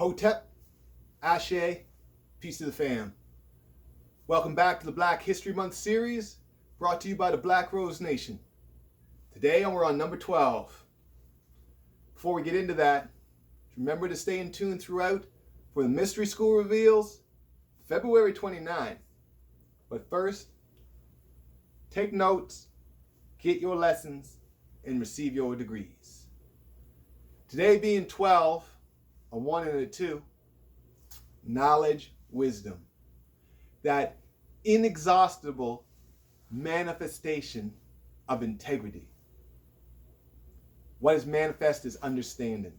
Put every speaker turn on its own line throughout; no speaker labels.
Hotep, Ashe, peace to the fam. Welcome back to the Black History Month series, brought to you by the Black Rose Nation. Today we're on number 12. Before we get into that, remember to stay in tune throughout for the Mystery School reveals February 29th. But first, take notes, get your lessons, and receive your degrees. Today being 12, a 1 and a 2, knowledge, wisdom. That inexhaustible manifestation of integrity. What is manifest is understanding.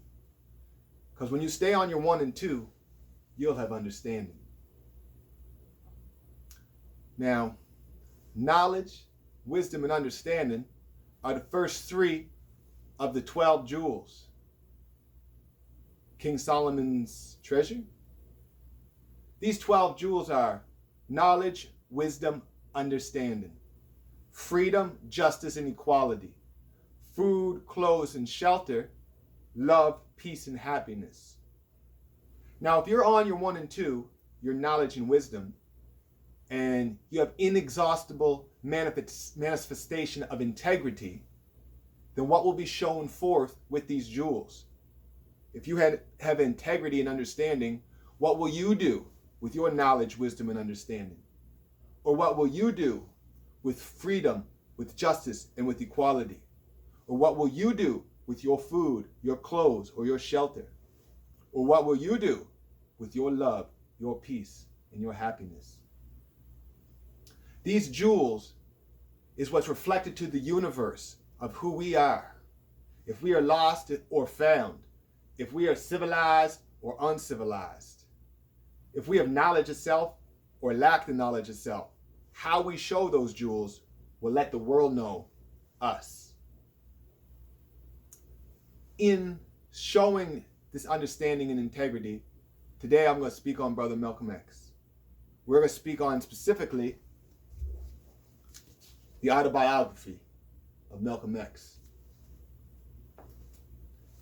Because when you stay on your 1 and 2, you'll have understanding. Now, knowledge, wisdom, and understanding are the first 3 of the 12 jewels. King Solomon's treasure. These 12 jewels are knowledge, wisdom, understanding, freedom, justice, and equality, food, clothes, and shelter, love, peace, and happiness. Now, if you're on your 1 and 2, your knowledge and wisdom, and you have inexhaustible manifestation of integrity, then what will be shown forth with these jewels? If you have integrity and understanding, what will you do with your knowledge, wisdom, and understanding? Or what will you do with freedom, with justice, and with equality? Or what will you do with your food, your clothes, or your shelter? Or what will you do with your love, your peace, and your happiness? These jewels is what's reflected to the universe of who we are. If we are lost or found, if we are civilized or uncivilized, if we have knowledge of self or lack the knowledge of self, how we show those jewels will let the world know us. In showing this understanding and integrity, today I'm going to speak on Brother Malcolm X. We're going to speak on specifically the autobiography of Malcolm X.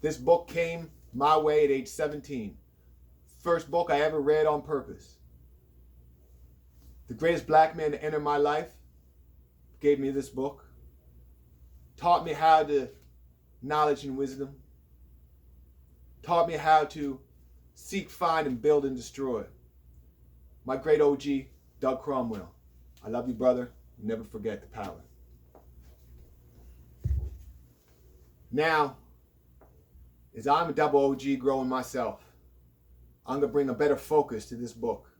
This book came my way at age 17. First book I ever read on purpose. The greatest black man to enter my life gave me this book. Taught me how to knowledge and wisdom. Taught me how to seek, find, and build and destroy. My great OG, Doug Cromwell. I love you, brother. Never forget the power. Now, as I'm a double OG growing myself, I'm going to bring a better focus to this book.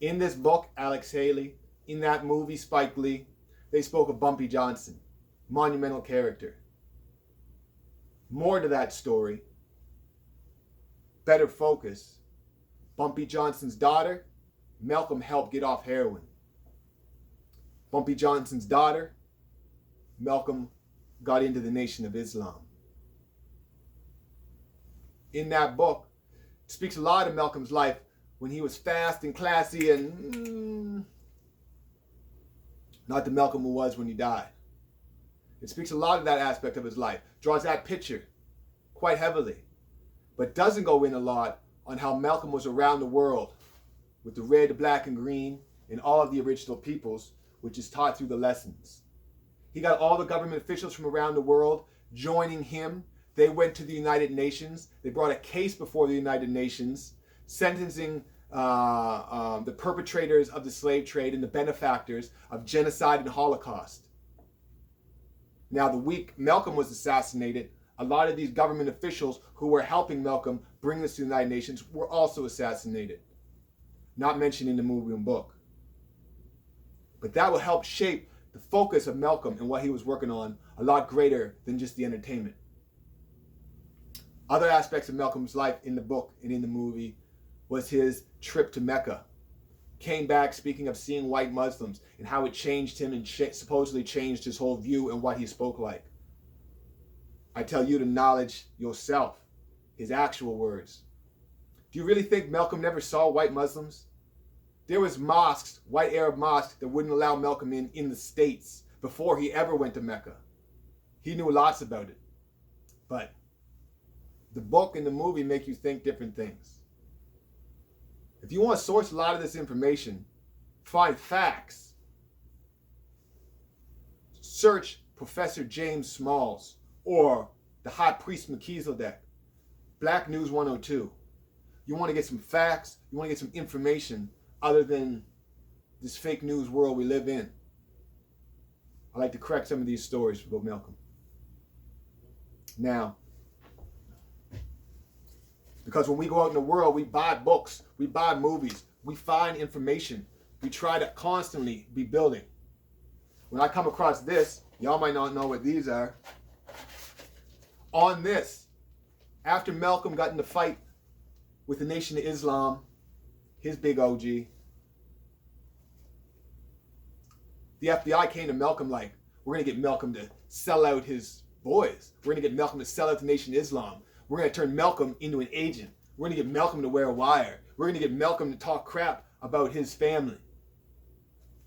In this book, Alex Haley, in that movie, Spike Lee, they spoke of Bumpy Johnson, monumental character. More to that story, better focus. Bumpy Johnson's daughter, Malcolm helped get off heroin. Bumpy Johnson's daughter, Malcolm got into the Nation of Islam. In that book, it speaks a lot of Malcolm's life when he was fast and classy and not the Malcolm who was when he died. It speaks a lot of that aspect of his life, draws that picture quite heavily, but doesn't go in a lot on how Malcolm was around the world with the red, the black, and green, and all of the original peoples, which is taught through the lessons. He got all the government officials from around the world joining him. They went to the United Nations. They brought a case before the United Nations, sentencing the perpetrators of the slave trade and the benefactors of genocide and Holocaust. Now, the week Malcolm was assassinated, a lot of these government officials who were helping Malcolm bring this to the United Nations were also assassinated. Not mentioned in the movie and book. But that will help shape the focus of Malcolm and what he was working on a lot greater than just the entertainment. Other aspects of Malcolm's life in the book and in the movie was his trip to Mecca. Came back speaking of seeing white Muslims and how it changed him and supposedly changed his whole view and what he spoke like. I tell you to knowledge yourself, his actual words. Do you really think Malcolm never saw white Muslims? There was mosques, white Arab mosques, that wouldn't allow Malcolm in the States before he ever went to Mecca. He knew lots about it. But The book and the movie make you think different things. If you want to source a lot of this information, find facts. Search Professor James Smalls or the High Priest Melchizedek, Black News 102. You want to get some facts, you want to get some information other than this fake news world we live in. I like to correct some of these stories about Malcolm. Now, because when we go out in the world, we buy books, we buy movies, we find information. We try to constantly be building. When I come across this, y'all might not know what these are. On this, after Malcolm got in the fight with the Nation of Islam, his big OG, the FBI came to Malcolm like, we're going to get Malcolm to sell out his boys. We're going to get Malcolm to sell out the Nation of Islam. We're going to turn Malcolm into an agent. We're going to get Malcolm to wear a wire. We're going to get Malcolm to talk crap about his family.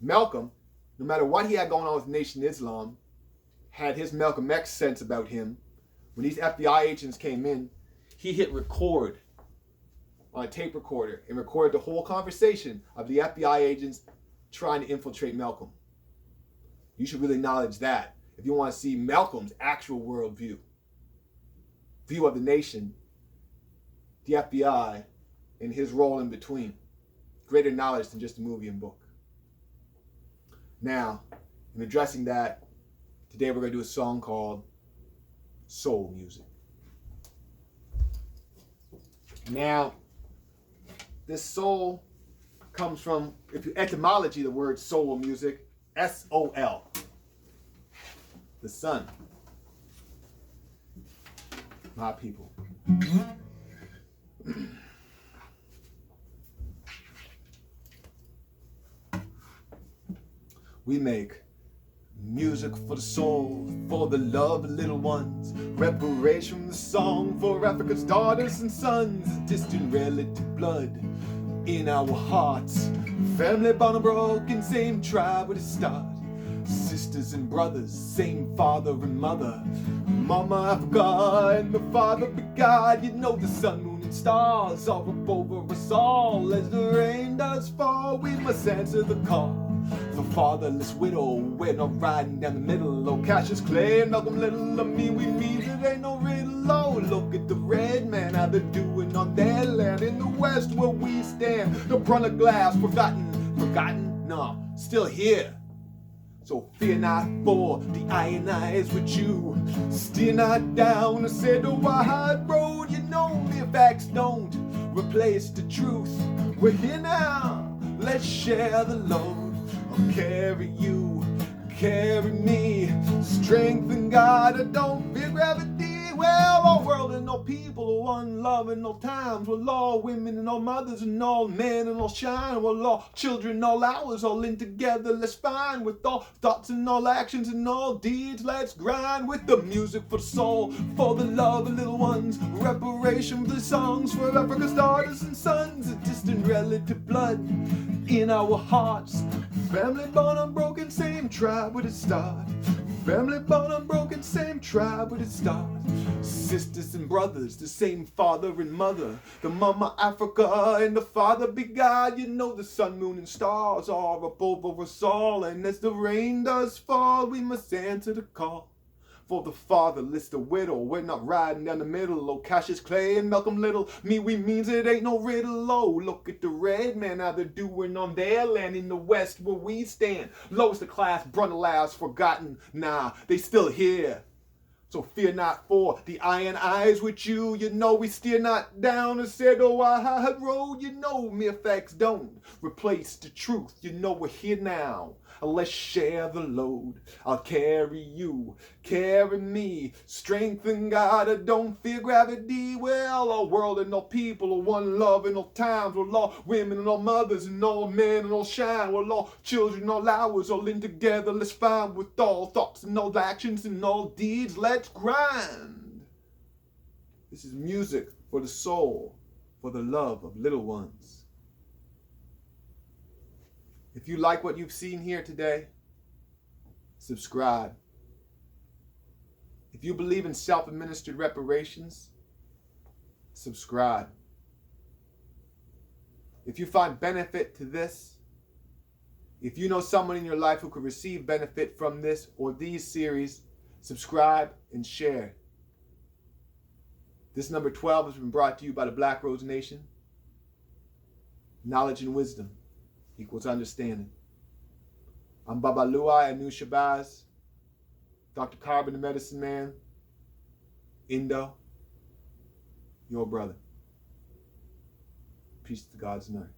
Malcolm, no matter what he had going on with the Nation of Islam, had his Malcolm X sense about him. When these FBI agents came in, he hit record on a tape recorder and recorded the whole conversation of the FBI agents trying to infiltrate Malcolm. You should really acknowledge that if you want to see Malcolm's actual worldview, view of the nation, the FBI, and his role in between. Greater knowledge than just a movie and book. Now, in addressing that, today we're going to do a song called Soul Music. Now, this soul comes from, if you etymology the word soul music, S-O-L, the sun. My people. We make music for the soul, for the love of little ones. Reparation from the song for Africa's daughters and sons. Distant relative blood in our hearts. Family bond unbroken, same tribe with a start. Sisters and brothers, same father and mother. Mama Africa and the father begot. You know the sun, moon and stars are up over us all. As the rain does fall, we must answer the call. The fatherless widow, we're not riding down the middle. Oh, Cassius Clay and Malcolm Little, I mean we mean it ain't no riddle. Oh, look at the red man, how they're doing on their land. In the west where we stand, the brunt of glass, forgotten, no, still here. So fear not, for the iron eyes with you. Steer not down the said wide road. You know mere facts don't replace the truth. We're here now, let's share the load. I'll carry you, carry me. Strength in God, I don't fear gravity. Well, all world and all people, one love and all times. Well, all women and all mothers and all men and all shine. Well, all children, all hours, all in together, let's find. With all thoughts and all actions and all deeds, let's grind. With the music for the soul, for the love of little ones. Reparation for the songs for Africa's daughters and sons. A distant relative blood in our hearts. Family bond unbroken, same tribe with a start. Family bond unbroken, same tribe with a start. Sisters and brothers, the same father and mother. The mama Africa and the father begot. You know the sun, moon and stars are up over us all. And as the rain does fall, we must answer the call. For the fatherless, the widow, we're not riding down the middle. Oh, Cassius Clay and Malcolm Little, me, we means it ain't no riddle. Oh, look at the red man, how they're doing on their land. In the west where we stand, lowest of class, brunt of lives forgotten. Nah, they still here. So fear not, for the iron eyes with you. You know we steer not down a said wide road. You know mere facts don't replace the truth. You know we're here now. Let's share the load. I'll carry you, carry me. Strength in God, I don't fear gravity. Well, all world and all people, all one love and all times. Well, all women and all mothers and all men and all shine. Well, all children, all hours, all in together. Let's find with all thoughts and all actions and all deeds. Let's grind. This is music for the soul, for the love of little ones. If you like what you've seen here today, subscribe. If you believe in self-administered reparations, subscribe. If you find benefit to this, if you know someone in your life who could receive benefit from this or these series, subscribe and share. This number 12 has been brought to you by the Black Rose Nation. Knowledge and wisdom equals understanding. I'm Babalua Anu Shabazz, Dr. Carbon the Medicine Man, Indo, your brother. Peace to God's night.